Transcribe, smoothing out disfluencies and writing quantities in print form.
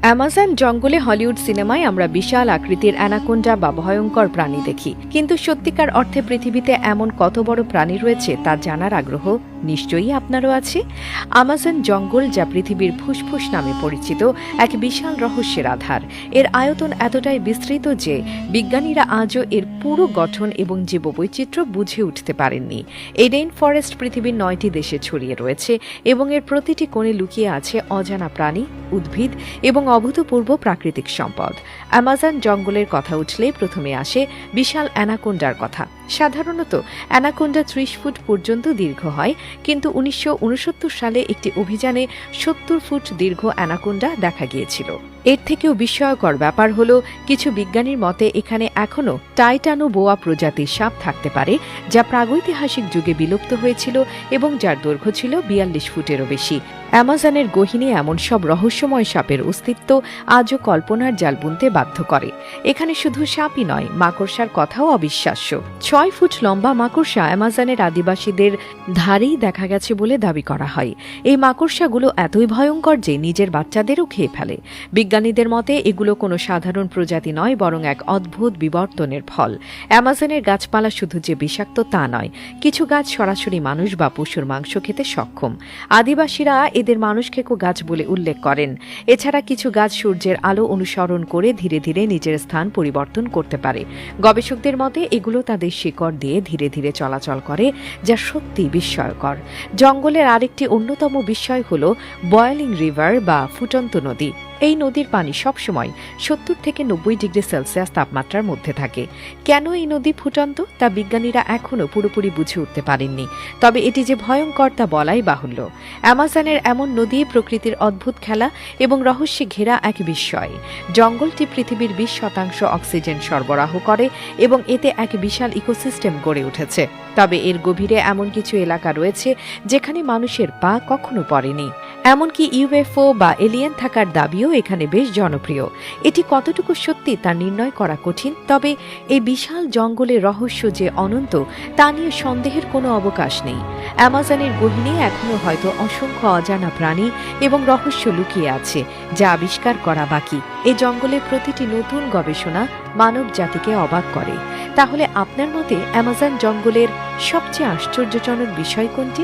Amazon জঙ্গলে Hollywood সিনেমায় আমরা বিশাল আকৃতির অ্যানাকোন্ডা বা ভয়ঙ্কর প্রাণী দেখি, কিন্তু সত্যিকার অর্থে পৃথিবীতে এমন কত বড় প্রাণী রয়েছে তা জানার আগ্রহ নিশ্চয়ই আপনারও আছে। আমাজন জঙ্গল, যা পৃথিবীর ফুসফুস নামে পরিচিত, এক বিশাল রহস্যের আধার। এর আয়তন এতটাই বিস্তৃত যে বিজ্ঞানীরা আজও এর পুরো গঠন এবং জীববৈচিত্র্য বুঝে উঠতে পারেননি। এই রেইন ফরেস্ট পৃথিবীর 9টি দেশে ছড়িয়ে রয়েছে এবং এর প্রতিটি কোণে লুকিয়ে আছে অজানা প্রাণী, উদ্ভিদ এবং অভূতপূর্ব প্রাকৃতিক সম্পদ। অ্যামাজন জঙ্গলের কথা উঠলে প্রথমে আসে বিশাল অ্যানাকোন্ডার কথা। সাধারণত অ্যানাকোন্ডা 30 ফুট পর্যন্ত দীর্ঘ হয়, কিন্তু 1969 সালে একটি অভিযানে 70 ফুট দীর্ঘ অ্যানাকোন্ডা দেখা গিয়েছিল। এর থেকেও বিস্ময়কর ব্যাপার হল, কিছু বিজ্ঞানীর মতে এখানে এখনও টাইটানোবোয়া প্রজাতির সাপ থাকতে পারে, যা প্রাগৈতিহাসিক যুগে বিলুপ্ত হয়েছিল এবং যার দৈর্ঘ্য ছিল 42 ফুটেরও বেশি। অ্যামাজনের গহীনে এমন সব রহস্যময় সাপের অস্তিত্ব আজও কল্পনার জাল বুনতে বাধ্য করে। এখানে শুধু সাপই নয়, মাকড়সার কথাও অবিশ্বাস্য। 6 ফুট লম্বা মাকড়সা অ্যামাজনের আদিবাসীদের ধারেই দেখা গেছে বলে দাবি করা হয়। এই মাকড়সাগুলো এতই ভয়ঙ্কর যে নিজের বাচ্চাদেরও খেয়ে ফেলে। বিজ্ঞানীদের মতে এগুলো কোনো সাধারণ প্রজাতি নয়, বরং এক অদ্ভুত বিবর্তনের ফল। অ্যামাজনের গাছপালা শুধু যে বিষাক্ত তা নয়, কিছু গাছ সরাসরি মানুষ বা পশুর মাংস খেতে সক্ষম। আদিবাসীরা এদের মানুষ খেকো গাছ বলে উল্লেখ করেন। এছাড়া কিছু গাছ সূর্যের আলো অনুসরণ করে ধীরে ধীরে নিজের স্থান পরিবর্তন করতে পারে। গবেষকদের মতে এগুলো তাদের শিকড় দিয়ে ধীরে ধীরে চলাচল করে, যা সত্যি বিস্ময়কর। জঙ্গলের আরেকটি অন্যতম বিস্ময় হল বয়েলিং রিভার বা ফুটন্ত নদী। এই নদীর পানি সবসময় 70 থেকে 90 ডিগ্রি সেলসিয়াস তাপমাত্রার মধ্যে থাকে। কেন এই নদী ফুটন্ত তা বিজ্ঞানীরা এখনও পুরোপুরি বুঝে উঠতে পারেননি, তবে এটি যে ভয়ঙ্কর তা বলাই বাহুল্য। অ্যামাজনের এমন নদী প্রকৃতির অদ্ভুত খেলা এবং রহস্যে ঘেরা এক বিস্ময়। জঙ্গলটি পৃথিবীর 20% অক্সিজেন সরবরাহ করে এবং এতে এক বিশাল ইকোসিস্টেম গড়ে উঠেছে। তবে এর গভীরে এমন কিছু এলাকা রয়েছে যেখানে মানুষের পা কখনো পড়েনি। এমনকি ইউএফও বা এলিয়েন থাকার দাবিও এখানে বেশ জনপ্রিয়। এটি কতটুকু সত্যি তা নির্ণয় করা কঠিন, তবে এই বিশাল জঙ্গলের রহস্য যে অনন্ত তা নিয়ে সন্দেহের কোনো অবকাশ নেই। অ্যামাজনের গহীনে এখনও হয়তো অসংখ্য অজানা প্রাণী এবং রহস্য লুকিয়ে আছে, যা আবিষ্কার করা বাকি। এই জঙ্গলের প্রতিটি নতুন গবেষণা মানব জাতিকে অবাক করে। তাহলে আপনার মতে অ্যামাজন জঙ্গলের সবচেয়ে আশ্চর্যজনক বিষয় কোনটি?